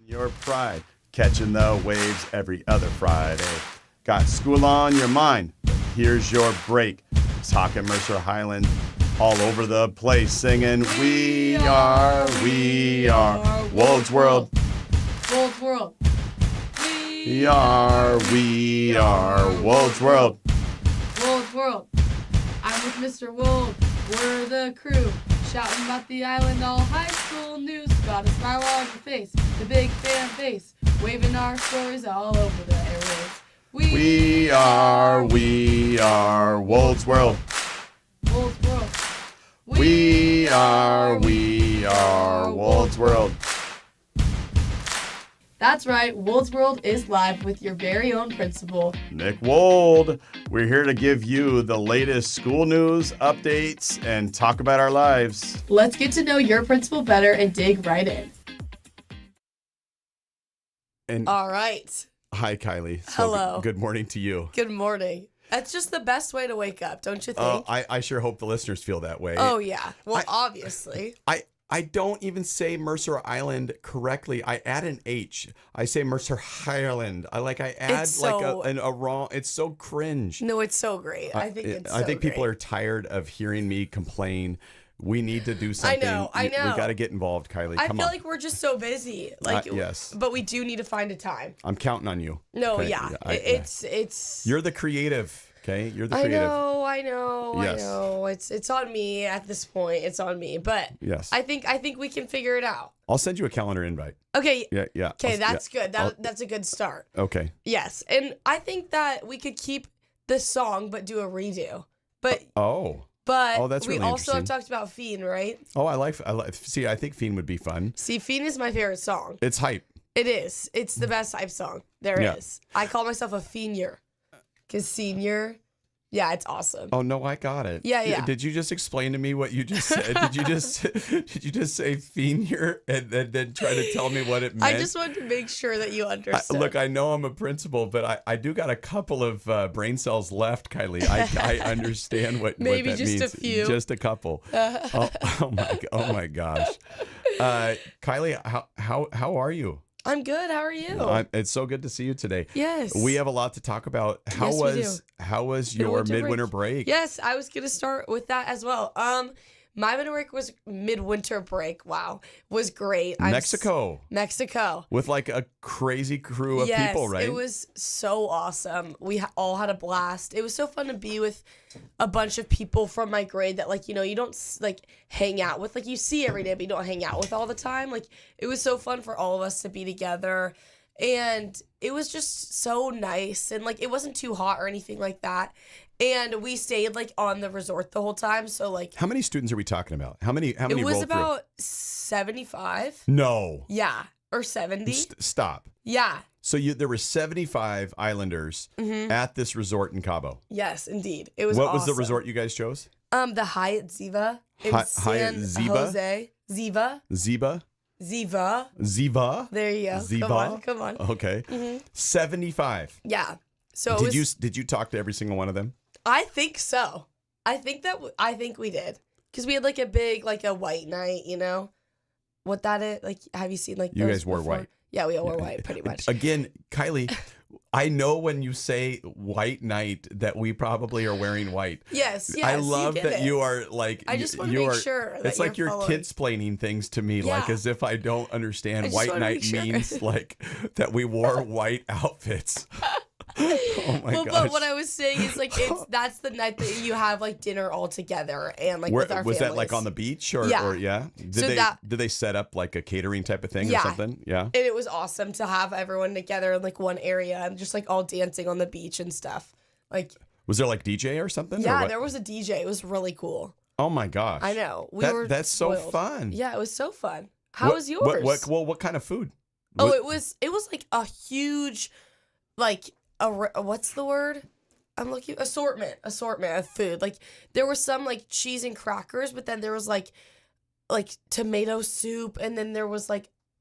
Your pride, catching the waves every other Friday. Got school on your mind, here's your break. Talking Mercer Highland, all over the place, singing we are Wold's World. Wold's World. We are Wold's World. Wold's World. I'm with Mr. Wold. We're the crew. Shouting about the island, all high school news. Got a smile on your face, the big fan base. Waving our stories all over the airwaves. We are Wold's World. Wold's World. We are Wold's World. That's right, Wold's World is live with your very own principal, Nick Wold. We're here to give you the latest school news, updates, and talk about our lives. Let's get to know your principal better and dig right in. And All right. hi, Kylie. Hello. Good morning to you. Good morning. That's just the best way to wake up, don't you think? I sure hope the listeners feel that way. Oh, yeah. Well, obviously. I don't even say Mercer Island correctly. I add an H. I say Mercer Highland. I add It's like so- a wrong. It's so cringe. No, it's so great. I think it's so I think people great. are tired of hearing me complain. We need to do something. I know. We got to get involved, Kylie. I Come feel on. like we're just so busy. Like, yes. But we do need to find a time. I'm counting on you. No, Okay? yeah. It's. You're the creative. Okay, you're the I creative. know. Yes. I know. It's on me at this point. It's on me. But Yes. I think we can figure it out. I'll send you a calendar invite. Okay. Yeah. Okay, that's good. I'll- That's a good start. Okay. Yes, and I think that we could keep the song but do a redo. But Oh, that's we really also have interesting. talked about Fiend, right? Oh, I like. See, I think Fiend would be fun. See, Fiend is my favorite song. It's hype. It is. It's the best hype song there is. Yeah. I call myself a Fiendier. Because senior, yeah, it's awesome. Oh no, I got it. Yeah. Did you just explain to me what you just said? did you just say Fiend and then try to tell me what it meant? I just wanted to make sure that you understood. Look, I know I'm a principal, but I do got a couple of brain cells left, Kylie. I understand what Maybe what that just means. a few. Just a couple. Oh my gosh. Kylie, how are you? I'm good. How are you? It's so good to see you today. Yes. We have a lot to talk about. How was your midwinter break? Yes, I was gonna start with that as well. My midwinter break. Wow, was great. Mexico. Mexico. With like a crazy crew of people, right? It was so awesome. We all had a blast. It was so fun to be with a bunch of people from my grade that you don't hang out with. You see every day, but you don't hang out with all the time. It was so fun for all of us to be together. And it was just so nice. And it wasn't too hot or anything like that. And we stayed on the resort the whole time. So how many students are we talking about? How many it was rolled about 75. through? No. Yeah. Or 70. Stop. Yeah. So there were 75 Islanders at this resort in Cabo. Yes, indeed. It was What awesome. was the resort you guys chose? The Hyatt Ziva in Hyatt San Ziva? Jose. Ziva. Ziva? There you go. Ziva? Come on. Okay. 75. Yeah. So it was, Did you talk to every single one of them? I think so. I think we did. Because we had a big, a white night, what that is. Have you seen You those guys wore before? white. Yeah, we all wore white pretty much. Again, Kylie, I know when you say white night that we probably are wearing white. Yes, I love you get that it. you are I just want to you make are- sure that It's like you're you're following. kids explaining things to me, Yeah. as if I don't I understand just white wanna night make sure. means that we wore white outfits. Oh my Well, gosh. but what I was saying is that's the night that you have dinner all together and with our was families. that on the beach or Yeah. or yeah? Did they set up a catering type of thing Yeah. or something? Yeah. And it was awesome to have everyone together in one area and just all dancing on the beach and stuff. Was there DJ or something? or Yeah, what? there was a DJ. It was really cool. Oh my gosh. I know. That's so spoiled. fun. Yeah, it was so fun. How was yours? What kind of food? Oh, it was a huge what's the word? I'm looking assortment of food. There was some cheese and crackers, but then there was tomato soup, and then there was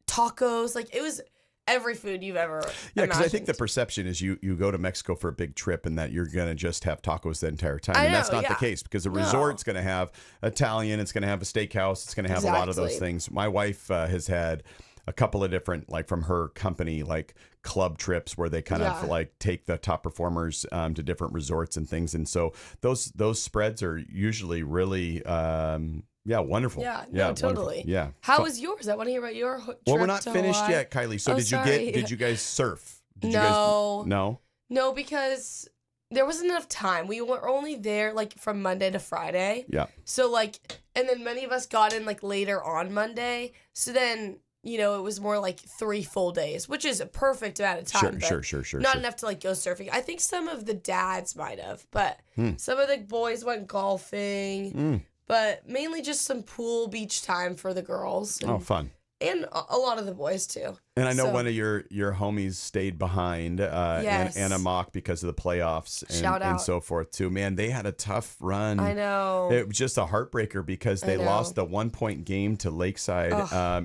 tacos. It was every food you've ever Yeah, because I think the imagined. perception is you go to Mexico for a big trip and that you're going to just have tacos the entire time. I And that's know, not the yeah. case because the No. resort's going to have Italian, it's going to have a steakhouse, it's going to have a lot of those Exactly. things. My wife has had a couple of different, like from her company, like club trips where they kind of like take the top performers to different resorts and things. And so those spreads are usually really, wonderful. Yeah, no, totally. Wonderful. Yeah. How was yours? I want to hear about your trip. Well, we're not to finished Hawaii. yet, Kylie. So did you guys surf? No. No? No, because there wasn't enough time. We were only there like from Monday to Friday. Yeah. So like, and then many of us got in like later on Monday. So then, it was more like 3 full days, which is a perfect amount of time. Sure. Not enough to like go surfing. I think some of the dads might have, but some of the boys went golfing, but mainly just some pool beach time for the girls. Oh, fun. And a lot of the boys too. And I know one of your homies stayed behind, Yes. Anna Mock, because of the playoffs Shout out. and so forth too. Man, they had a tough run. I know. It was just a heartbreaker because they lost the 1-point game to Lakeside,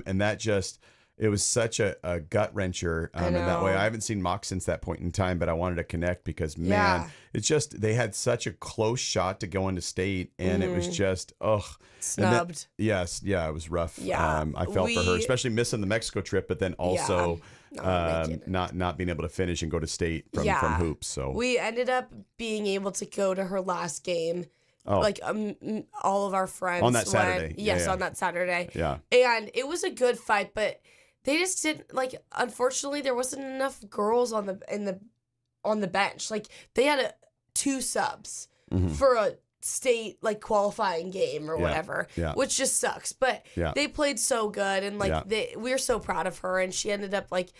and that just. It was such a gut wrencher in that way. I haven't seen Mock since that point in time, but I wanted to connect because, man, it's just they had such a close shot to go into state, and it was just, snubbed. Yes, it was rough. Yeah, I felt for her, especially missing the Mexico trip, but then also not being able to finish and go to state from hoops. So we ended up being able to go to her last game. Like all of our friends on that Saturday. Yes, on that Saturday. Yeah, and it was a good fight, but they just didn't like. Unfortunately, there wasn't enough girls on the bench. Like they had 2 subs for a state like qualifying game or whatever, which just sucks. But they played so good, and like we were so proud of her, and she ended up like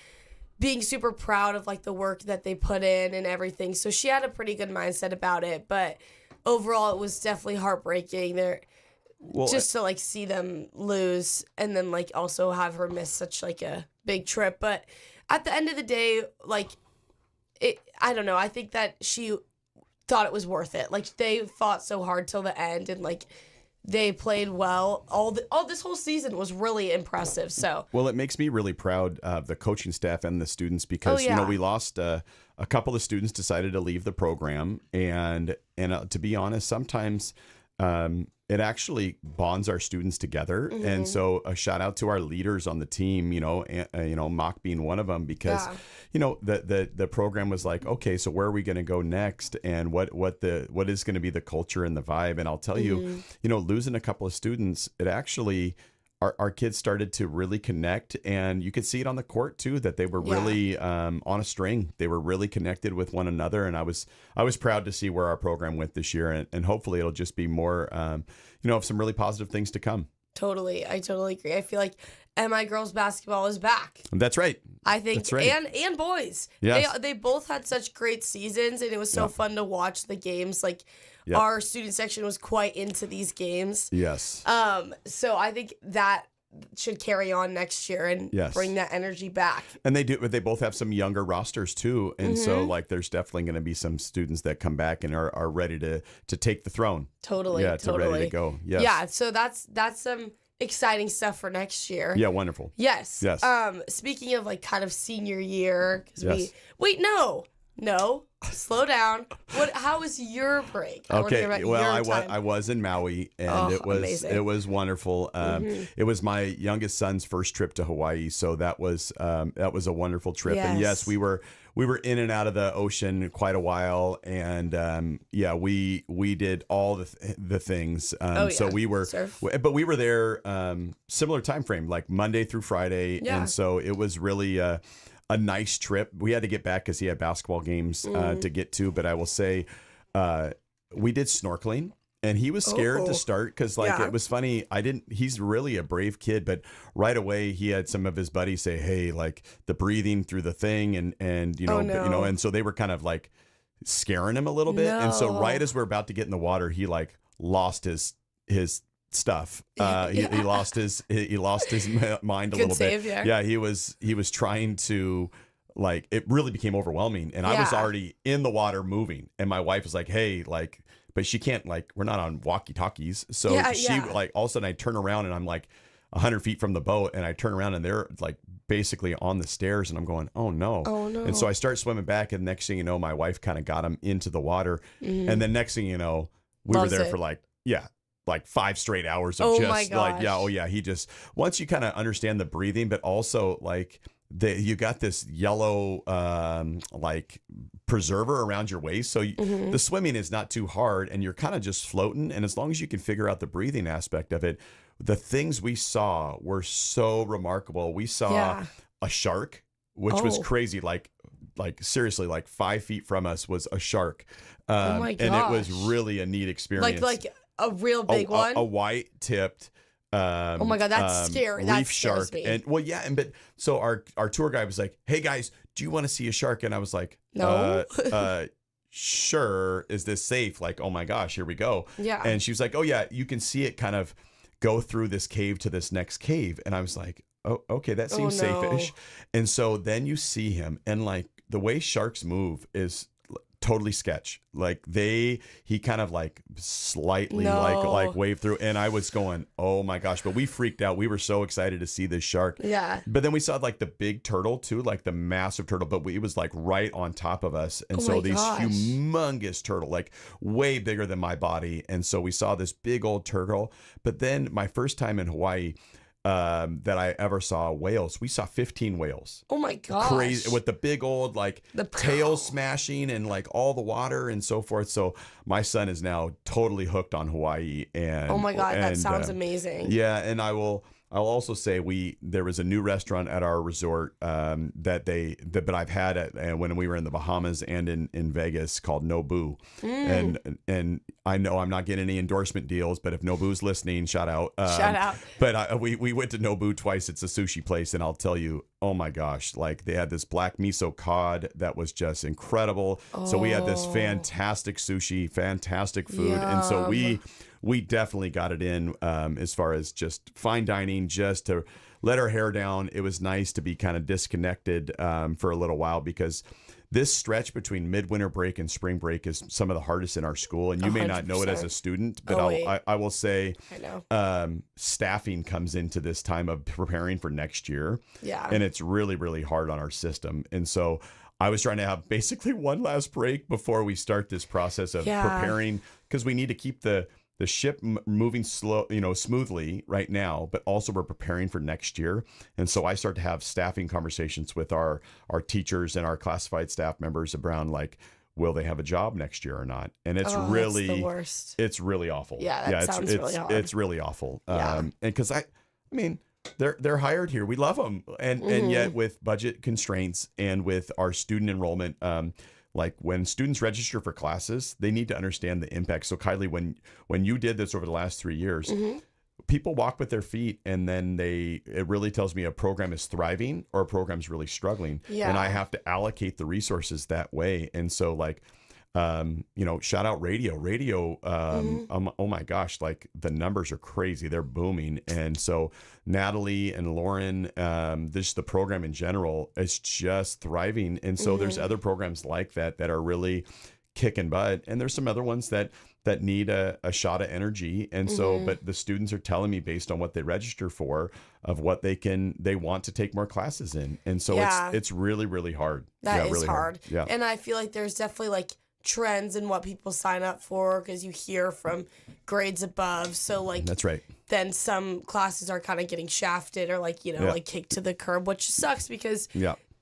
being super proud of like the work that they put in and everything. So she had a pretty good mindset about it, but overall it was definitely heartbreaking. Just to like see them lose and then like also have her miss such like a big trip. But at the end of the day, like I don't know. I think that she thought it was worth it. Like they fought so hard till the end, and like they played well. All this whole season was really impressive. So it makes me really proud of the coaching staff and the students because we lost a couple of students decided to leave the program, and to be honest, sometimes it actually bonds our students together. And so a shout out to our leaders on the team, Mock being one of them, because the program was like, okay, so where are we going to go next, and what is going to be the culture and the vibe. And I'll tell you, losing a couple of students, it actually our kids started to really connect, and you could see it on the court too, that they were really on a string. They were really connected with one another. And I was proud to see where our program went this year, and hopefully it'll just be more, of some really positive things to come. Totally. I totally agree. I feel like MI girls basketball is back. That's right. I think, that's right. and boys. Yes. They both had such great seasons, and it was so fun to watch the games. Like our student section was quite into these games. Yes. So I think that should carry on next year and bring that energy back. And they do. They both have some younger rosters too, and so like there's definitely going to be some students that come back and are ready to take the throne. Totally. Ready to go. Yes. Yeah. So that's some exciting stuff for next year. Yeah. Wonderful. Yes. Speaking of like kind of senior year, because no. Slow down. How was your break? Okay. I was in Maui, and it was wonderful. It was my youngest son's first trip to Hawaii, so that was a wonderful trip. Yes. And yes, we were in and out of the ocean quite a while, and we did all the things. So we were, but we were there similar time frame, like Monday through Friday, and so it was really a nice trip. We had to get back because he had basketball games to get to, but I will say we did snorkeling, and he was scared to start because it was funny. He's really a brave kid, but right away he had some of his buddies say, hey, like the breathing through the thing and and so they were kind of like scaring him a little bit. And so right as we're about to get in the water, he like lost his stuff. He lost his mind a little bit. Yeah, he was trying to, like, it really became overwhelming, and I was already in the water moving, and my wife was like, hey, like, but she can't, like, we're not on walkie talkies, so she like all of a sudden I turn around and I'm like 100 feet from the boat, and I turn around and they're like basically on the stairs, and I'm going, oh no. And so I start swimming back, and next thing you know, my wife kind of got him into the water, and then next thing you know, we were there for like like 5 straight hours of Oh just my like, yeah, gosh. oh yeah. He just, once you kind of understand the breathing, but also like you got this yellow, like preserver around your waist. So the swimming is not too hard and you're kind of just floating. And as long as you can figure out the breathing aspect of it, the things we saw were so remarkable. We saw Yeah. a shark, which was Oh. crazy. Like seriously, like 5 feet from us was a shark. Oh my And it was gosh. really a neat experience. Like a real big one. A white tipped. Oh my God, that's scary. That Reef scares shark. me. And well, yeah. And but so our tour guide was like, "Hey guys, do you want to see a shark?" And I was like, No. Sure. Is this safe? Like, oh my gosh, here we go. Yeah. And she was like, "Oh yeah, you can see it kind of go through this cave to this next cave." And I was like, "Oh, okay, that seems no. safe-ish." And so then you see him, and like the way sharks move is totally sketch. Like he kind of like slightly No. like waved through, and I was going, oh my gosh, but we freaked out. We were so excited to see this shark. Yeah. But then we saw like the big turtle too, like the massive turtle, but it was like right on top of us. And Oh so my these gosh. humongous turtle, like way bigger than my body. And so we saw this big old turtle. But then my first time in Hawaii, that I ever saw whales, we saw 15 whales. Oh my gosh. Crazy with the big old like The tail smashing and like all the water and so forth. So my son is now totally hooked on Hawaii. And Oh my God, that and, sounds amazing. Yeah, and I'll also say there was a new restaurant at our resort that I've had at when we were in the Bahamas and in Vegas called Nobu, and I know I'm not getting any endorsement deals, but if Nobu's listening, shout out. Shout out. But we went to Nobu twice. It's a sushi place, and I'll tell you, oh my gosh, like they had this black miso cod that was just incredible. So we had this fantastic sushi, fantastic food, and so we definitely got it in as far as just fine dining, just to let our hair down. It was nice to be kind of disconnected for a little while, because this stretch between midwinter break and spring break is some of the hardest in our school. And you may not know it as a student, but I will say staffing comes into this time of preparing for next year. Yeah. And it's really, really hard on our system. And so I was trying to have basically one last break before we start this process of preparing, because we need to keep the ship moving smoothly right now, but also we're preparing for next year. And so I start to have staffing conversations with our teachers and our classified staff members around like, will they have a job next year or not? And it's really the worst. It's really awful. Yeah, that sounds really hard. It's really awful. Yeah. And because I mean, they're hired here. We love them. And yet with budget constraints and with our student enrollment, like when students register for classes, they need to understand the impact. So Kylie, when you did this over the last 3 years, people walk with their feet, and then it really tells me a program is thriving or a program is really struggling. Yeah. And I have to allocate the resources that way. And so like, shout out radio, oh my gosh, like the numbers are crazy. They're booming. And so Natalie and Lauren, the program in general is just thriving. And so there's other programs like that are really kicking butt. And there's some other ones that need a shot of energy. And so, but the students are telling me based on what they register for of what they want to take more classes in. And so it's really, really hard. That is really hard. Yeah. And I feel like there's definitely like trends in what people sign up for, because you hear from grades above. So like that's right. Then some classes are kind of getting shafted or like, like kicked to the curb, which sucks because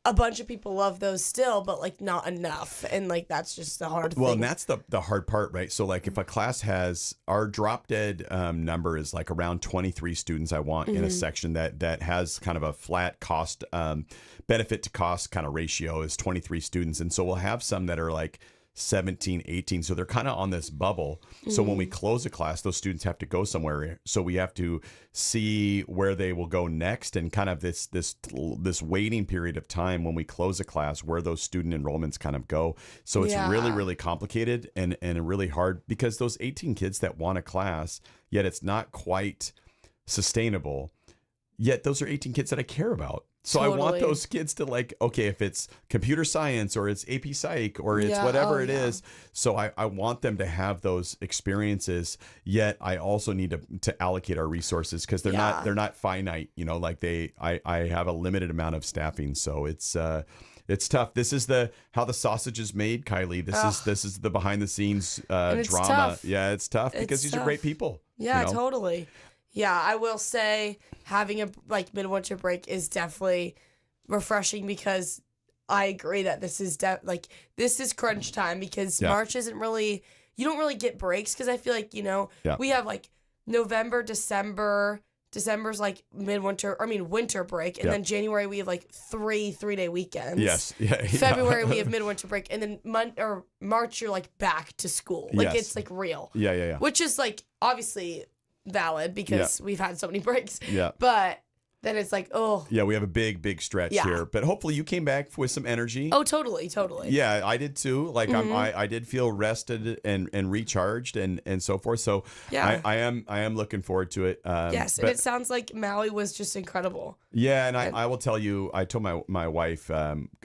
a bunch of people love those still, but like not enough. And like that's just the hard thing. Well, and that's the hard part, right? So like if a class has our drop dead number is like around 23 students I want in a section that has kind of a flat cost benefit to cost kind of ratio is 23 students. And so we'll have some that are like 17, 18. So they're kind of on this bubble. So when we close a class, those students have to go somewhere. So we have to see where they will go next, and kind of this waiting period of time when we close a class where those student enrollments kind of go. So it's really, really complicated and really hard, because those 18 kids that want a class, yet it's not quite sustainable. Yet those are 18 kids that I care about. So I want those kids to like, okay, if it's computer science or it's AP Psych or it's whatever it is. So I want them to have those experiences, yet I also need to allocate our resources, because they're not finite, like I have a limited amount of staffing. So it's It's tough. This is how the sausage is made, Kylie. This is the behind the scenes it's drama. tough. Yeah, it's tough because these are great people. Yeah, you know? totally. Yeah, I will say having a midwinter break is definitely refreshing because I agree that this is this is crunch time because March isn't really, you don't really get breaks because I feel like, we have like November, December's like winter break, and then January we have like 3-day weekends. Yes. Yeah. February we have midwinter break, and then March you're like back to school. Like it's like real. Yeah. Which is like obviously valid because we've had so many breaks. Yeah. But then it's like, oh. Yeah, we have a big stretch here. But hopefully you came back with some energy. Oh, totally. Yeah, I did too. Like I did feel rested and recharged and so forth. So I am looking forward to it. Yes, and it sounds like Maui was just incredible. Yeah, and I will tell you, I told my wife,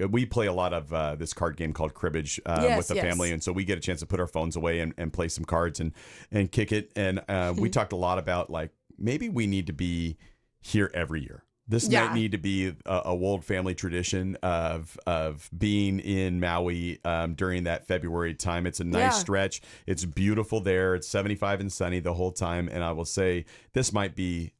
we play a lot of this card game called cribbage with the family, and so we get a chance to put our phones away and play some cards and kick it. And we talked a lot about like maybe we need to be here every year. This might need to be a Wold family tradition of being in Maui during that February time. It's a nice stretch. It's beautiful there. It's 75 and sunny the whole time. And I will say this might be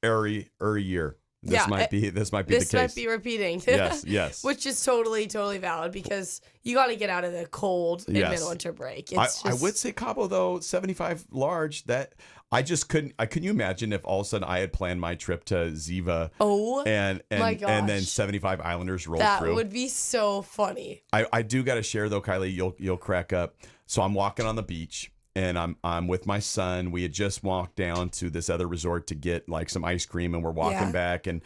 every year. This might be the case. This might be repeating. Yes. Which is totally valid because you got to get out of the cold in midwinter break. I would say Cabo though, 75 large. That I just couldn't. Can you imagine if all of a sudden I had planned my trip to Ziva? Oh, and my gosh. And then 75 Islanders rolled through. That would be so funny. I do got to share though, Kylie. You'll crack up. So I'm walking on the beach. And I'm with my son. We had just walked down to this other resort to get like some ice cream, and we're walking back, and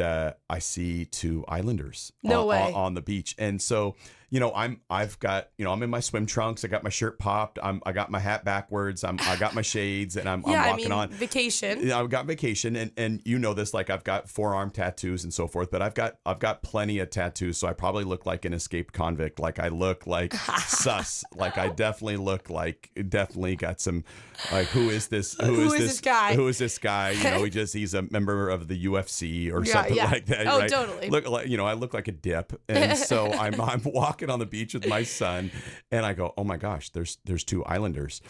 I see 2 Islanders on the beach. And so I'm in my swim trunks. I got my shirt popped. I got my hat backwards. I got my shades, and I'm walking on vacation. I've got vacation, and you know this, like I've got forearm tattoos and so forth. But I've got plenty of tattoos, so I probably look like an escaped convict. Like I look like sus. Like I definitely got some. Like who is this? Who is this guy? Who is this guy? He's a member of the UFC or something like that. Oh, right? Totally. Look like I look like a dip, and so I'm walking on the beach with my son, and I go, oh my gosh, there's 2 Islanders,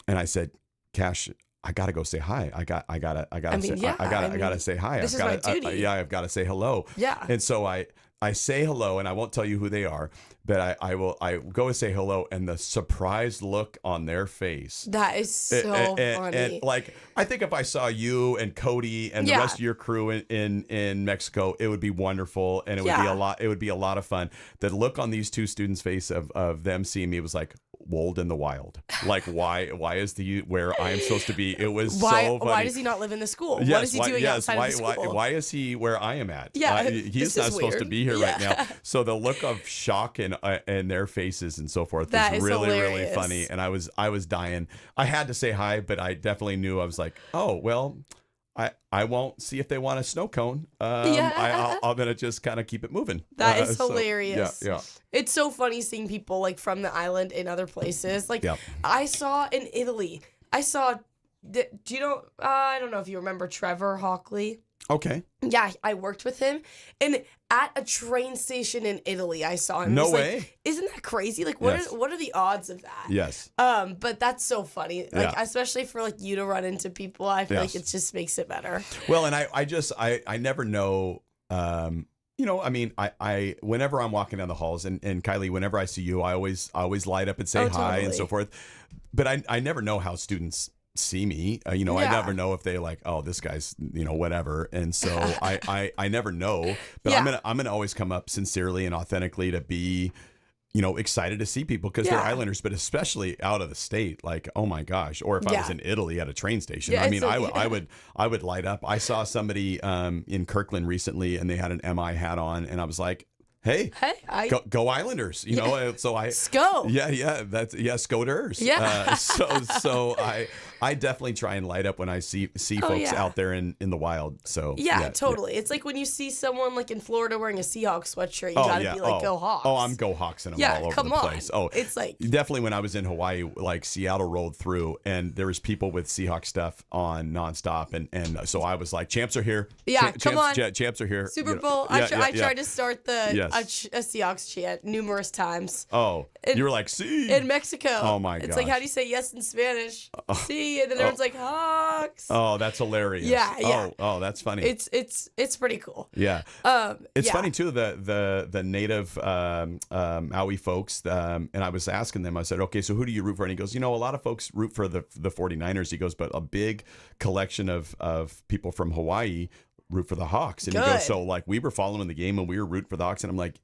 and I said, Cash, I gotta go say hi. I gotta say hi. This is my duty. I've got to say hello. Yeah. And so I say hello, and I won't tell you who they are, but I go and say hello, and the surprised look on their face. That is so funny. And like, I think if I saw you and Cody and the rest of your crew in Mexico, it would be wonderful, and it would be a lot. It would be a lot of fun. The look on these 2 students' face of them seeing me was like, Wold in the wild. Like, why is where I am supposed to be? It was so funny. Why does he not live in the school? Yes, what is he doing outside of the school? Why is he where I am at? Yeah, he's not supposed to be here right now. So the look of shock in their faces and so forth was really really funny, and I was dying. I had to say hi, but I definitely knew I was like, oh well. I won't see if they want a snow cone. I'm gonna just kind of keep it moving. That is hilarious. Yeah. It's so funny seeing people like from the island in other places. Like I saw in Italy. Do you know? I don't know if you remember Trevor Hockley. Okay. Yeah, I worked with him, and at a train station in Italy, I saw him. No way! Like, isn't that crazy? Like, what are the odds of that? Yes. But that's so funny. Like, especially for like you to run into people, I feel like it just makes it better. Well, and I never know. I whenever I'm walking down the halls, and Kylie, whenever I see you, I always light up and say hi and so forth. But I never know how students see me. I never know if they like, oh, this guy's whatever, and so I never know, but I'm gonna always come up sincerely and authentically to be excited to see people because they're Islanders, but especially out of the state, like, oh my gosh. Or if I was in Italy at a train station, I would light up. I saw somebody in Kirkland recently, and they had an MI hat on, and I was like, Hey, go Islanders! So I Sko. That's Skoders. Yeah. So I definitely try and light up when I see folks out there in the wild. So yeah, totally. It's like when you see someone like in Florida wearing a Seahawks sweatshirt, you gotta be like, go Hawks. Oh, I'm go Hawks and I'm all over the place. Oh, it's like definitely when I was in Hawaii, like Seattle rolled through and there was people with Seahawks stuff on nonstop, and so I was like, champs are here. Yeah, come on. Champs are here. Super Bowl. I tried to start a Seahawks chant numerous times. Oh, you were like, see? In Mexico. Oh my god. It's like, how do you say yes in Spanish? See, and then everyone's like, Hawks. Oh, that's hilarious. Yeah. Oh, that's funny. It's pretty cool. Yeah. It's funny too. The native Maui folks. And I was asking them. I said, okay, so who do you root for? And he goes, a lot of folks root for the 49ers. He goes, but a big collection of people from Hawaii root for the Hawks. And he goes, so like we were following the game and we were rooting for the Hawks, and I'm like,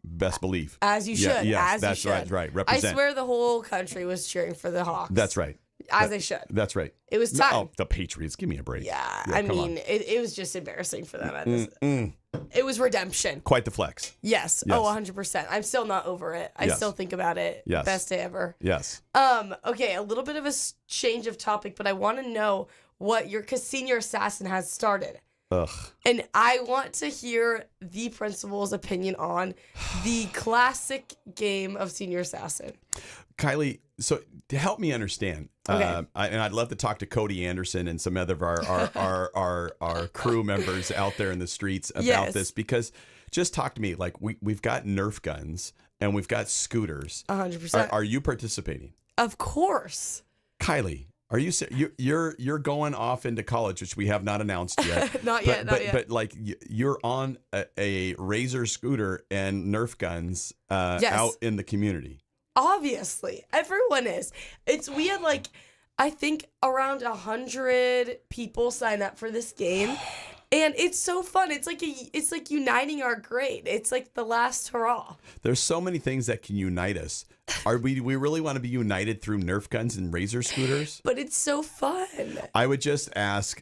best belief. As you should. Yes, that's you should. right. Represent. I swear the whole country was cheering for the Hawks. That's right. As they should. That's right. It was time. Oh, the Patriots. Give me a break. Yeah I mean, it was just embarrassing for them. At this. It was redemption. Quite the flex. Yes. Oh, 100%. I'm still not over it. I still think about it. Yes. Best day ever. Yes. Okay, a little bit of a change of topic, but I want to know what because Senior Assassin has started. Ugh. And I want to hear the principal's opinion on the classic game of Senior Assassin. Kylie, so to help me understand, okay. And I'd love to talk to Cody Anderson and some other of our crew members out there in the streets about this, because just talk to me. Like we've got Nerf guns and we've got scooters. 100%. Are you participating? Of course. Kylie, are you you're going off into college, which we have not announced yet. Not yet. But like you're on a Razor scooter and Nerf guns out in the community. Obviously, everyone is. We had like, I think around 100 people sign up for this game, and it's so fun. It's like uniting our grade. It's like the last hurrah. There's so many things that can unite us. We really want to be united through Nerf guns and Razor scooters? But it's so fun. I would just ask.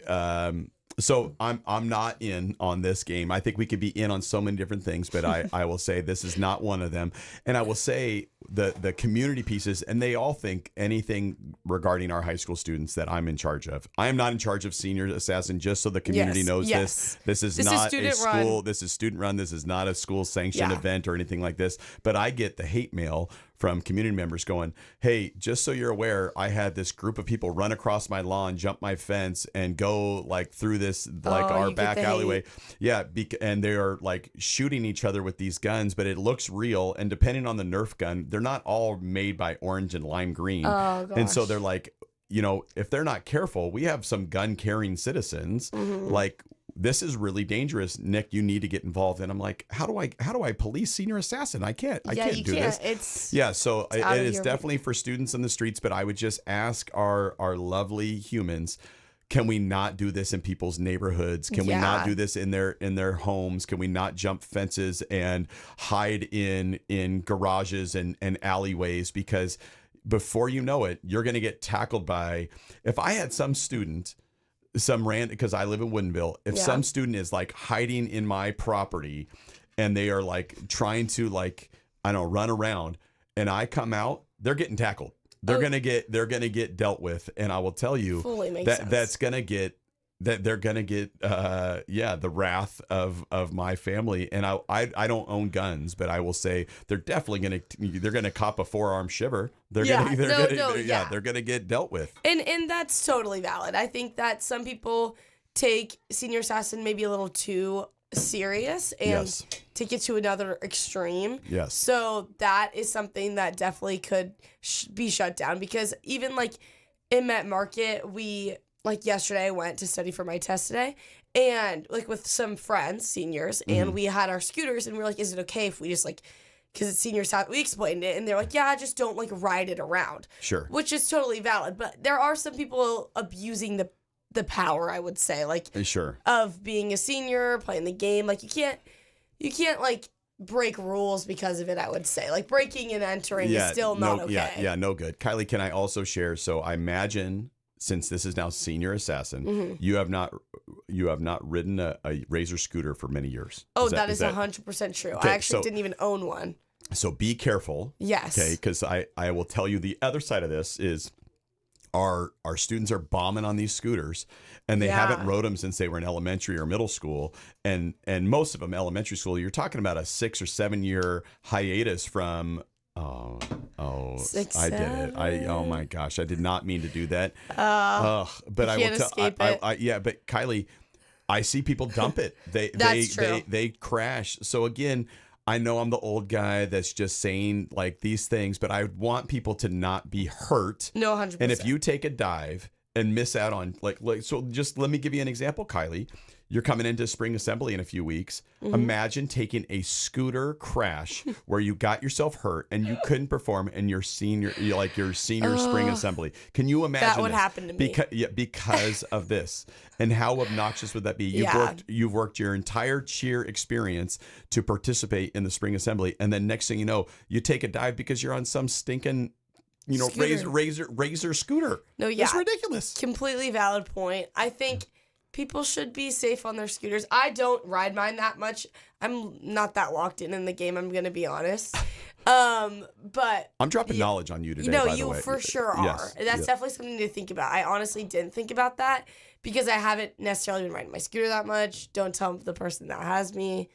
So I'm not in on this game. I think we could be in on so many different things, but I will say this is not one of them. And I will say the community pieces, and they all think anything regarding our high school students that I'm in charge of. I am not in charge of Senior Assassin, just so the community knows this. This is not a school. Run. This is student run. This is not a school sanctioned event or anything like this. But I get the hate mail from community members going, hey, just so you're aware, I had this group of people run across my lawn, jump my fence, and go like through this our back alleyway. Yeah, and they are like shooting each other with these guns, but it looks real. And depending on the Nerf gun, they're not all made by orange and lime green. Oh, gosh. And so they're like, if they're not careful, we have some gun carrying citizens. Like, this is really dangerous. Nick, you need to get involved. And I'm like, how do I police Senior Assassin? I can't do this. So it is definitely for students in the streets, but I would just ask our lovely humans, can we not do this in people's neighborhoods? Can we not do this in their homes? Can we not jump fences and hide in garages and alleyways? Because before you know it, you're going to get tackled by, if I had some student, because I live in Woodinville, if some student is like hiding in my property and they are like trying to run around, and I come out, they're getting tackled. They're gonna get dealt with, and I will tell you they're gonna get the wrath of my family. And I don't own guns, but I will say they're definitely gonna cop a forearm shiver. They're gonna get dealt with. And that's totally valid. I think that some people take Senior Assassin maybe a little too serious and take it to another extreme. Yes. So that is something that definitely could be shut down, because even like in Met Market, yesterday I went to study for my test today, and like with some friends, seniors, and we had our scooters, and we were like, is it okay if we just because it's Senior Assassin, we explained it, and they're like, yeah, just don't ride it around. Sure. Which is totally valid, but there are some people abusing the power, I would say, of being a senior, playing the game. Like you can't break rules because of it, I would say. Like breaking and entering is still not okay. No good. Kylie, can I also share? So I imagine, since this is now Senior Assassin, you have not ridden a Razor scooter for many years. Oh, that is 100% true. Okay, I actually didn't even own one. So be careful. Yes. Okay, because I will tell you the other side of this is, our students are bombing on these scooters, and they haven't rode them since they were in elementary or middle school, and most of them elementary school. You're talking about a 6 or 7 year hiatus from. Oh, 6, I did it. 7. Oh my gosh, I did not mean to do that. But I will can't escape it. yeah, but Kylie, I see people dump it. That's true. They crash. So again, I know I'm the old guy that's just saying like these things, but I want people to not be hurt. No, 100%. And if you take a dive and miss out on like so just let me give you an example, Kylie. You're coming into spring assembly in a few weeks. Imagine taking a scooter crash where you got yourself hurt and you couldn't perform in your senior spring assembly. Can you imagine that would happen to me? Because of this. And how obnoxious would that be? You've worked your entire cheer experience to participate in the spring assembly, and then next thing you know, you take a dive because you're on some stinking razor scooter. No, yeah, it's ridiculous. Completely valid point. I think people should be safe on their scooters. I don't ride mine that much. I'm not that locked in the game, I'm going to be honest. But I'm dropping knowledge on you today, by the way. You for sure are. Yes, That's definitely something to think about. I honestly didn't think about that because I haven't necessarily been riding my scooter that much. Don't tell the person that has me.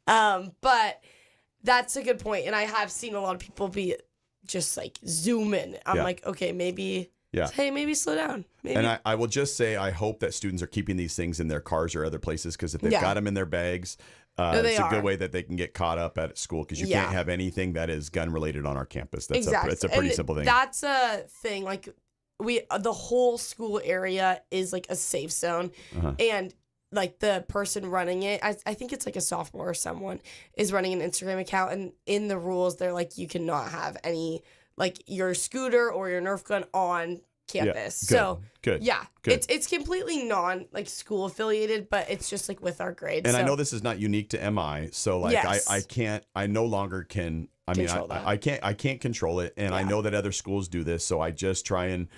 But that's a good point. And I have seen a lot of people be just like zooming. I'm like, okay, maybe... Yeah. Hey, maybe slow down. Maybe. And I will just say, I hope that students are keeping these things in their cars or other places, because if they've got them in their bags, it's a good way that they can get caught up at school, because you can't have anything that is gun related on our campus. That's it's a pretty simple thing. That's a thing. Like the whole school area is like a safe zone, and like the person running it, I think it's like a sophomore or someone is running an Instagram account, and in the rules they're like, you cannot have any like your scooter or your Nerf gun on campus. Good. It's completely non like school affiliated, but it's just like with our grades. And I know this is not unique to MI, so like I no longer can. I can't control it, and I know that other schools do this, so I just try and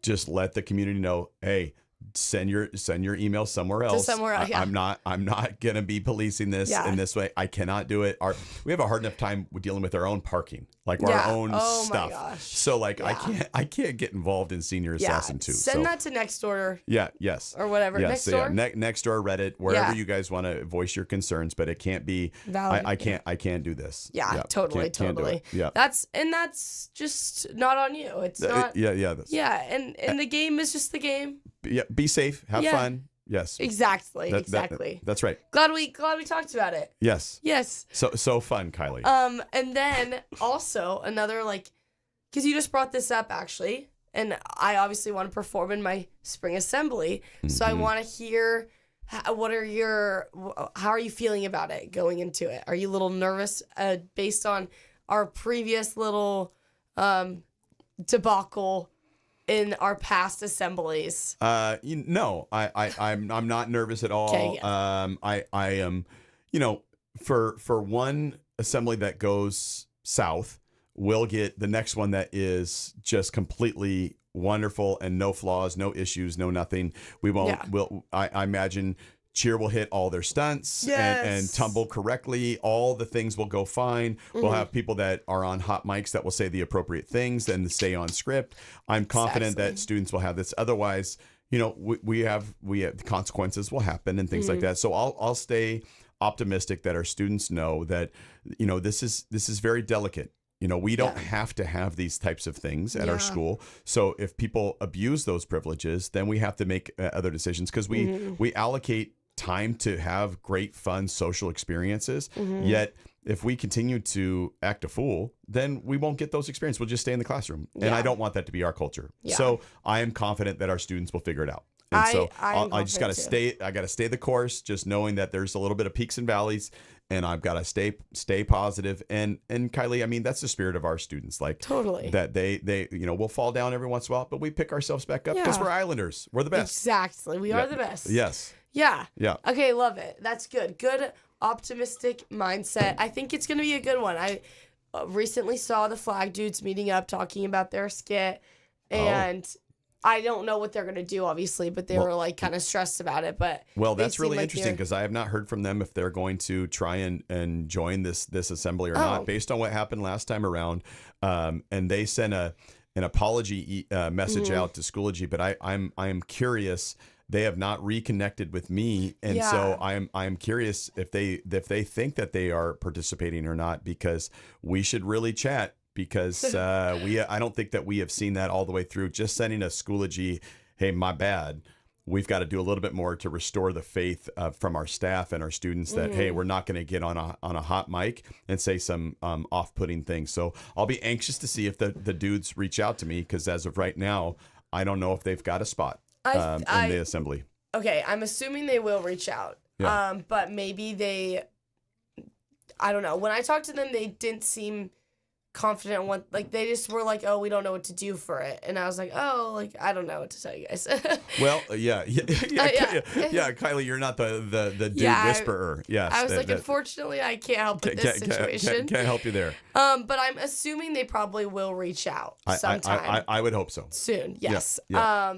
just let the community know, hey, send your email somewhere else. I'm not gonna be policing this in this way. I cannot do it. We have a hard enough time dealing with our own parking, like our own stuff. My gosh. So like I can't get involved in senior assassin too. Send that to Next Door. Yes. Or whatever. Yes. Next Door. Next Door, Reddit, wherever you guys want to voice your concerns, but it can't be. I can't do this. Yeah. Totally. Can't do it. Yeah. That's just not on you. It's not. Yeah. And the game is just the game. Yeah, be safe, have fun. Yes. Exactly. That's right. Glad we talked about it. Yes. Yes. So fun, Kylie. And then also another because you just brought this up actually, and I obviously want to perform in my spring assembly, so I want to hear how are you feeling about it going into it? Are you a little nervous based on our previous little debacle in our past assemblies? No, I'm not nervous at all. Okay, yeah. I am, for one assembly that goes south, we'll get the next one that is just completely wonderful and no flaws, no issues, no nothing. We won't. I imagine cheer will hit all their stunts and tumble correctly. All the things will go fine. We'll have people that are on hot mics that will say the appropriate things and stay on script. I'm confident that students will have this. Otherwise, we have consequences will happen and things like that. So I'll stay optimistic that our students know that, this is very delicate. We don't have to have these types of things at our school. So if people abuse those privileges, then we have to make other decisions, because we allocate time to have great, fun social experiences. Yet if we continue to act a fool, then we won't get those experiences. We'll just stay in the classroom. And I don't want that to be our culture. So I am confident that our students will figure it out. And I just got to stay the course, just knowing that there's a little bit of peaks and valleys, and I've got to stay positive. And Kylie, that's the spirit of our students. Like, totally, that they we'll fall down every once in a while, but we pick ourselves back up because we're Islanders. We're the best. Exactly. We are the best. Yes. Yeah. Yeah. Okay, love it. That's good. Good optimistic mindset. I think it's going to be a good one. I recently saw the Flag Dudes meeting up, talking about their skit, and I don't know what they're going to do, obviously, but they were kind of stressed about it. But that's really interesting, because I have not heard from them if they're going to try and join this assembly or not, based on what happened last time around. And they sent an apology message out to Schoology, but I'm curious. They have not reconnected with me, and so I'm curious if they think that they are participating or not, because we should really chat, because I don't think that we have seen that all the way through. Just sending a Schoology, hey, my bad. We've got to do a little bit more to restore the faith from our staff and our students that, hey, we're not going to get on a hot mic and say some off-putting things. So I'll be anxious to see if the dudes reach out to me, because as of right now, I don't know if they've got a spot in the assembly. Okay, I'm assuming they will reach out. Yeah. But maybe I don't know. When I talked to them, they didn't seem confident in what, like, they just were like, oh, we don't know what to do for it. And I was like, oh, like, I don't know what to tell you guys. Well, yeah, Kylie, you're not the dude whisperer. Yes. I was like, unfortunately, I can't help with this situation. Can't help you there. But I'm assuming they probably will reach out sometime. I would hope so. Soon, yes. Yeah.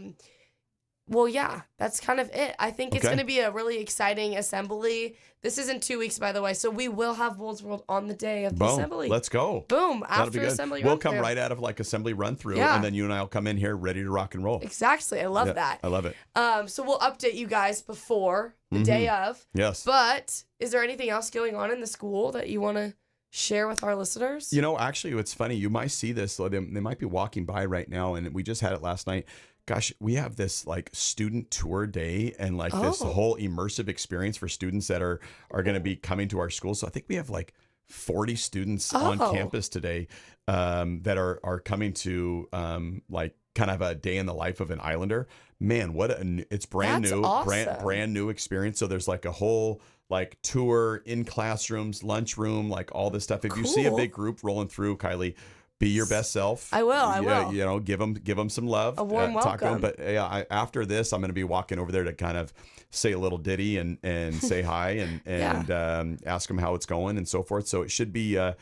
Well, yeah, that's kind of it. I think it's going to be a really exciting assembly. This is in 2 weeks, by the way, so we will have Wold's World on the day of the assembly. Let's go. Boom. That'll be good. Assembly we'll come right out of like assembly run through, and then you and I will come in here ready to rock and roll. Exactly. I love that. I love it. So we'll update you guys before the day of. Yes. But is there anything else going on in the school that you want to share with our listeners? You know, actually, it's funny. You might see this. They might be walking by right now, and we just had it last night. Gosh, we have this like student tour day and like this whole immersive experience for students that are going to be coming to our school. So I think we have like 40 students on campus today that are coming to like kind of a day in the life of an Islander. Man, it's brand new, awesome. brand new experience. So there's like a whole like tour in classrooms, lunchroom, like all this stuff. If you see a big group rolling through, Kylie, be your best self. I will. You know, give them some love. A warm welcome. Talk to them. But after this, I'm going to be walking over there to kind of say a little ditty and say hi and ask them how it's going and so forth. So it should be a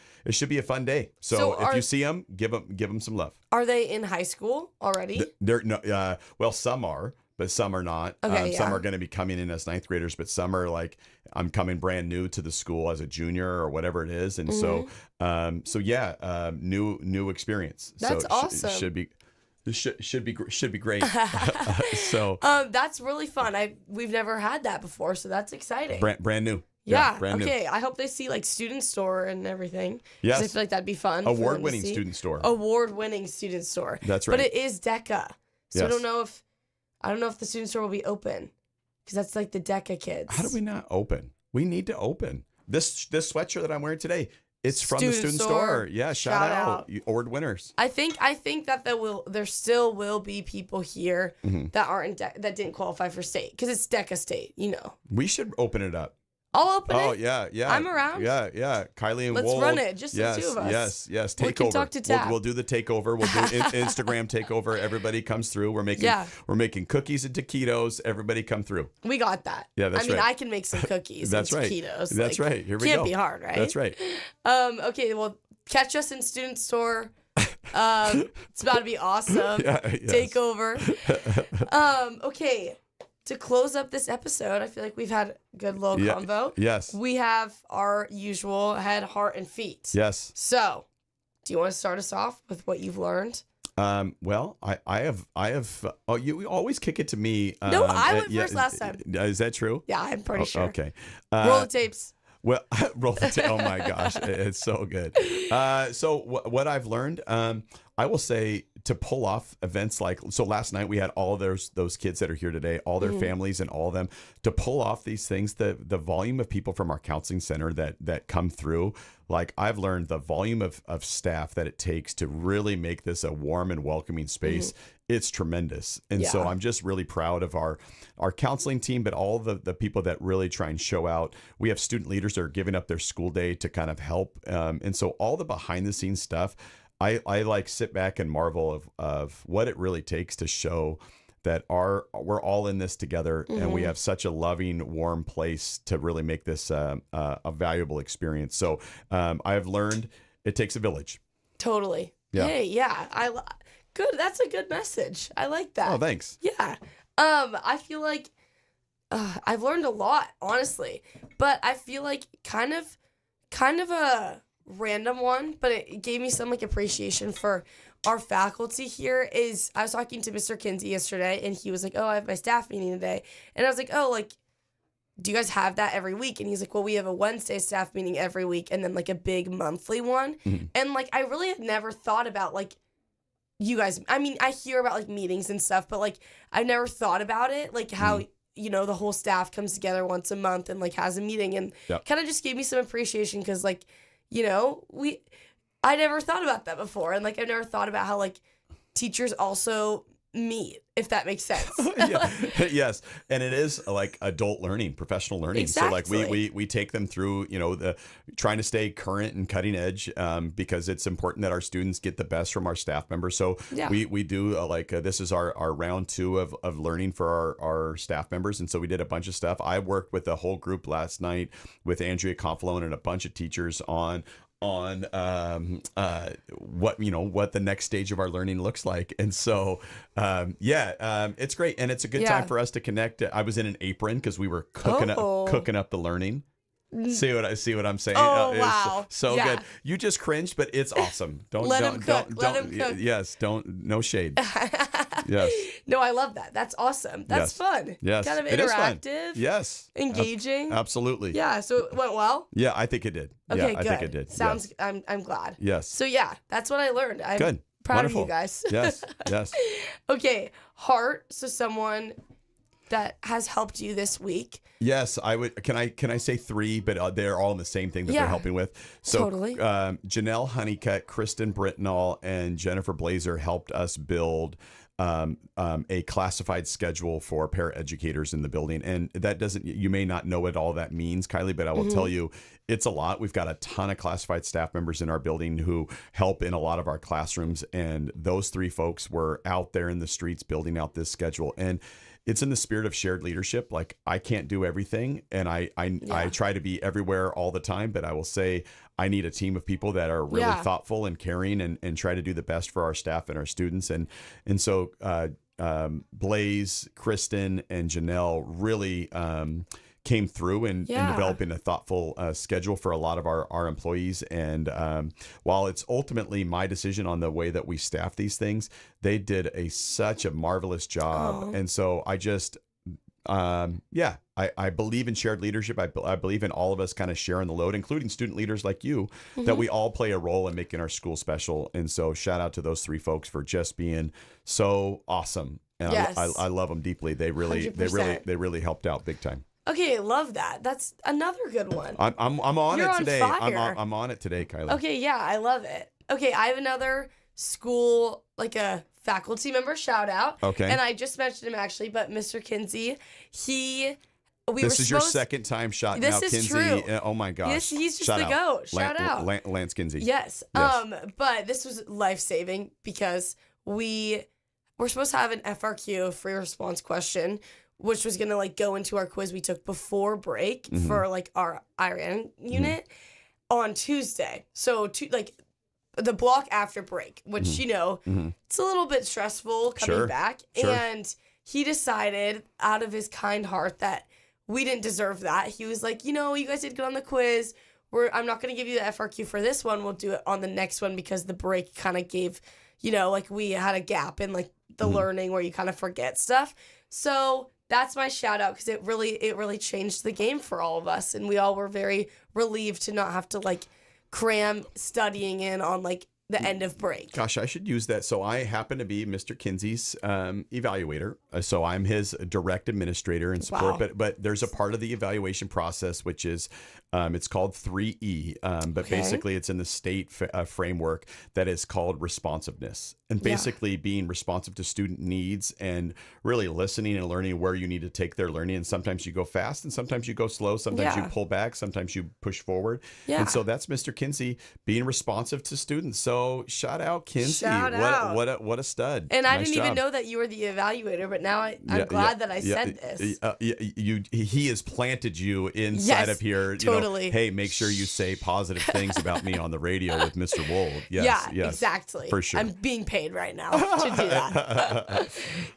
fun day. So if you see them, give them some love. Are they in high school already? Well, some are. But some are not. Okay, some are going to be coming in as ninth graders, but some are like, I'm coming brand new to the school as a junior or whatever it is. And so new experience. That's awesome. Should be great. So that's really fun. We've never had that before, so that's exciting. Brand new. Yeah. Brand new. I hope they see like student store and everything. Yes. I feel like that'd be fun. Award-winning student store. Award-winning student store. That's right. But it is DECA, so yes. I don't know if the student store will be open, because that's like the DECA kids. How do we not open? We need to open. This sweatshirt that I'm wearing today, it's from the student store. Yeah, shout out. Award winners. I think that there still will be people here that didn't qualify for state, because it's DECA state, you know. We should open it up. I'll open it. Oh, yeah. I'm around. Yeah. Kylie and Let's Wold. run it, just the two of us. Yes. We can Takeover. talk to Tap. We'll do the takeover. We'll do Instagram takeover. Everybody comes through. We're making cookies and taquitos. Everybody come through. We got that. Yeah, that's right. I can make some cookies and taquitos. That's right. Here we go. Can't be hard, right? That's right. Okay, well, catch us in student store. It's about to be awesome. Takeover. Okay. To close up this episode, I feel like we've had a good little convo. Yes. We have our usual head, heart, and feet. Yes. So, do you want to start us off with what you've learned? Well, I have. Oh, you always kick it to me. No, I went first last time. Is that true? Yeah, I'm pretty sure. Okay. Roll the tapes. Well, roll the tape. Oh my gosh, it's so good. So what I've learned, I will say, to pull off events like, so last night we had all of those kids that are here today, all their families and all of them, to pull off these things, the volume of people from our counseling center that come through. Like, I've learned the volume of staff that it takes to really make this a warm and welcoming space. It's tremendous. And so I'm just really proud of our counseling team, but all the people that really try and show out. We have student leaders that are giving up their school day to kind of help. And so all the behind the scenes stuff, I like sit back and marvel of what it really takes to show that we're all in this together, and we have such a loving, warm place to really make this a valuable experience. So I have learned it takes a village. Totally. Yeah. Hey, yeah. Good. That's a good message. I like that. Oh, thanks. Yeah. I feel like I've learned a lot, honestly, but I feel like kind of a random one, but it gave me some like appreciation for our faculty here. Is I was talking to Mr. Kinsey yesterday, and he was like, "Oh, I have my staff meeting today," and I was like, "Oh, like, do you guys have that every week?" And he's like, "Well, we have a Wednesday staff meeting every week, and then like a big monthly one." And like, I really had never thought about like you guys. I mean, I hear about like meetings and stuff, but like I've never thought about it, like how. The whole staff comes together once a month and like has a meeting, and kind of just gave me some appreciation because like, I never thought about that before. And like, I've never thought about how like teachers also meet, if that makes sense. Yes. And it is like adult learning, professional learning. Exactly. So like we take them through, the trying to stay current and cutting edge because it's important that our students get the best from our staff members. So we do this is our round 2 of learning for our staff members. And so we did a bunch of stuff. I worked with the whole group last night with Andrea Confalone and a bunch of teachers on what the next stage of our learning looks like. And so it's great, and it's a good time for us to connect. I was in an apron because we were cooking up the learning. See what I'm saying? Wow. So good. You just cringed, but it's awesome. Don't let him cook. Yes, no shade. Yes. No, I love that. That's awesome. That's fun. Yes. Kind of it interactive. Yes. Engaging. Absolutely. Yeah. So it went well. Yeah, I think it did. Okay, yeah, good. I think it did. Sounds. Yes. I'm glad. Yes. So yeah, that's what I learned. I'm good. Proud Wonderful. of you guys. Yes. Yes. Okay, heart. So someone that has helped you this week. Yes, I would. Can I say 3? But they're all in the same thing that they're helping with. So totally. Janelle Honeycutt, Kristen Britnall, and Jennifer Blazer helped us build a classified schedule for paraeducators in the building. And that you may not know what all that means, Kylie, but I will tell you it's a lot. We've got a ton of classified staff members in our building who help in a lot of our classrooms. And those 3 folks were out there in the streets building out this schedule. And it's in the spirit of shared leadership. Like, I can't do everything, and I try to be everywhere all the time, but I will say I need a team of people that are really thoughtful and caring and try to do the best for our staff and our students. And so Blaze, Kristen, and Janelle really came through in developing a thoughtful schedule for a lot of our employees. And while it's ultimately my decision on the way that we staff these things, they did such a marvelous job. And so I just, I believe in shared leadership. I believe in all of us kind of sharing the load, including student leaders like you, that we all play a role in making our school special. And so shout out to those 3 folks for just being so awesome. And I love them deeply. They really helped out big time. Okay, love that. That's another good one. I'm on You're it today. On fire. I'm on it today, Kylie. Okay, yeah, I love it. Okay, I have another school, like a faculty member shout out. Okay. And I just mentioned him actually, but Mr. Kinsey, this is your second time shouting out Kinsey. This is true. Oh my gosh. Yes, he's just the goat. Shout out. Lance Kinsey. Yes. But this was life-saving because we're supposed to have an FRQ, free response question, which was going to like go into our quiz we took before break for like our IRAN unit on Tuesday. So like the block after break, which, it's a little bit stressful coming back. Sure. And he decided out of his kind heart that we didn't deserve that. He was like, you guys did good on the quiz. I'm not going to give you the FRQ for this one. We'll do it on the next one because the break kind of gave, like we had a gap in like the learning where you kind of forget stuff. So that's my shout out because it really changed the game for all of us. And we all were very relieved to not have to like cram studying in on like the end of break. Gosh, I should use that. So I happen to be Mr. Kinsey's evaluator. So I'm his direct administrator and support. Wow. But there's a part of the evaluation process, which is it's called 3E. But basically it's in the state framework that is called responsiveness. And basically being responsive to student needs and really listening and learning where you need to take their learning. And sometimes you go fast and sometimes you go slow. Sometimes you pull back. Sometimes you push forward. Yeah. And so that's Mr. Kinsey being responsive to students. So So shout out Kinsey. Shout out. What a stud. And I Nice didn't even job. know that you were the evaluator, but now I'm glad that I said this. He has planted you inside of here. You totally. know, hey, make sure you say positive things about me on the radio with Mr. Wold. Yes, exactly. For sure. I'm being paid right now to do that.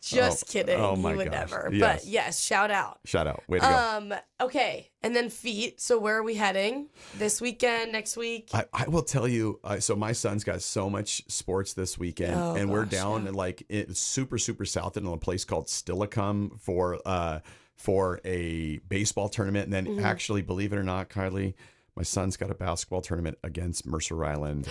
Just kidding. Oh my you would gosh. never. Yes. But yes, shout out. Shout out. Way to go. Okay. And then feet. So where are we heading? This weekend, next week? I will tell you. So my son's got so much sports this weekend, and we're down like super south in a place called Stillicum for a baseball tournament, and then actually, believe it or not, Kylie, my son's got a basketball tournament against Mercer Island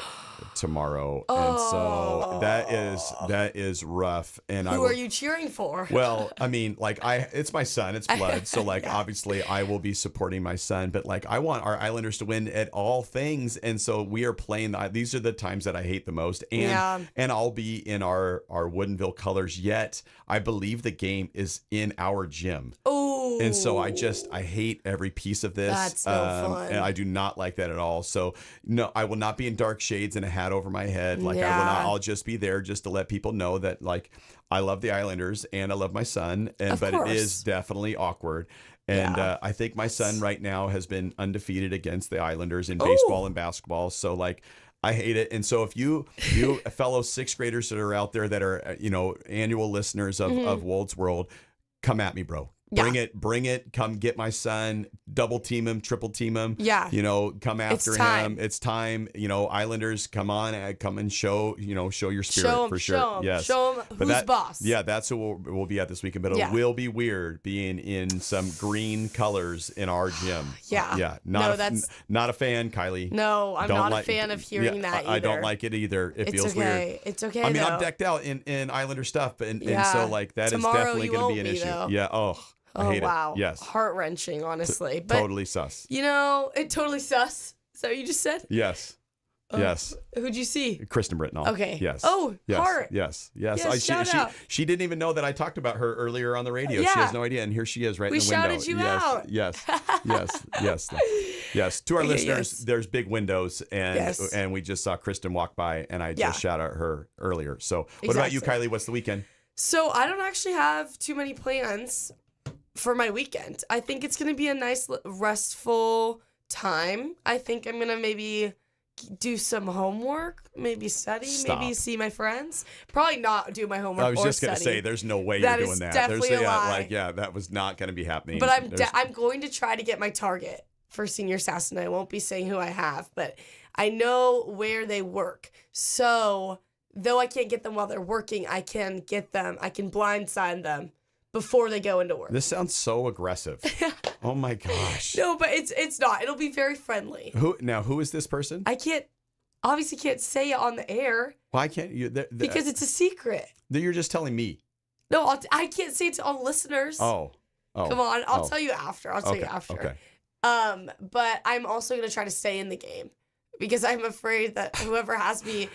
tomorrow, and so that is rough. And who are you cheering for? Well, I mean, like it's my son, it's blood, so like obviously I will be supporting my son, but like I want our Islanders to win at all things, and so we are playing. These are the times that I hate the most, and I'll be in our Woodinville colors. Yet I believe the game is in our gym. Oh, and so I hate every piece of this. That's no fun. And I do not like that at all. So no, I will not be in dark shades and a hat over my head. Like I will not. I'll just be there just to let people know that like I love the Islanders and I love my son. But it is definitely awkward. And I think my son right now has been undefeated against the Islanders in baseball and basketball. So like. I hate it. And so if you fellow sixth graders that are out there that are, annual listeners of Wold's World, come at me, bro. Bring it. Come get my son. Double team him, triple team him. Yeah. Come after him. It's time. Islanders, come on, come and show your spirit for sure. Yes. Show him who's boss. Yeah, that's who we'll be at this weekend. But it will be weird being in some green colors in our gym. Yeah. Not a fan, Kylie. No, I'm not a fan of hearing that either. I don't like it either. It feels weird. It's okay. I mean, I'm decked out in Islander stuff, and so like that is definitely going to be an issue. Though. Yeah. Oh. I hate wow. it. Yes. Heart-wrenching, honestly. But, totally sus. It totally sus. Is that what you just said? Yes. Yes. Who'd you see? Kristen Britnall. Okay. Yes. Oh, yes. heart. Yes. Shout out. She didn't even know that I talked about her earlier on the radio. Yeah. She has no idea, and here she is right in the window. We shouted you out. Yes. To our listeners, yes. there's big windows, and we just saw Kristen walk by, and I just shouted out her earlier. So what about you, Kylie? What's the weekend? So I don't actually have too many plans for my weekend. I think it's going to be a nice, restful time. I think I'm going to maybe do some homework, maybe study, maybe see my friends. Probably not do my homework. I was just going to say, there's no way you're doing that. Definitely a lie. That was not going to be happening. But I'm going to try to get my target for Senior Sass, and I won't be saying who I have, but I know where they work. So though I can't get them while they're working, I can get them. I can blindside them before they go into work. This sounds so aggressive. Oh my gosh. No, but it's not. It'll be very friendly. Who is this person? I obviously can't say it on the air. Why can't you? Because it's a secret. You're just telling me. No, I can't say it to all listeners. Oh. Come on, I'll tell you after. Okay. But I'm also gonna try to stay in the game because I'm afraid that whoever has me,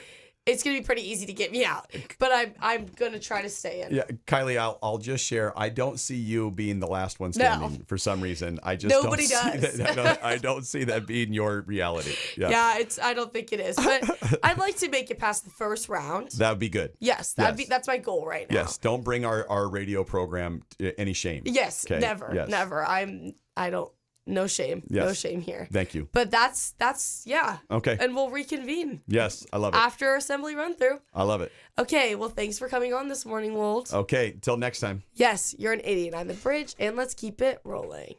it's going to be pretty easy to get me out, but I'm going to try to stay in. Yeah, Kylie, I'll just share. I don't see you being the last one standing for some reason. I just Nobody don't does. See that, I don't see that being your reality. Yeah, I don't think it is, but I'd like to make it past the first round. That would be good. Yes, that's my goal right now. Yes, don't bring our radio program to any shame. Yes, okay? never. I don't. No shame. Yes. No shame here. Thank you. But that's okay. And we'll reconvene. Yes, I love it. After our assembly run through. I love it. Okay, well, thanks for coming on this morning, Wold. Okay, till next time. Yes, you're an 89 The Bridge, and let's keep it rolling.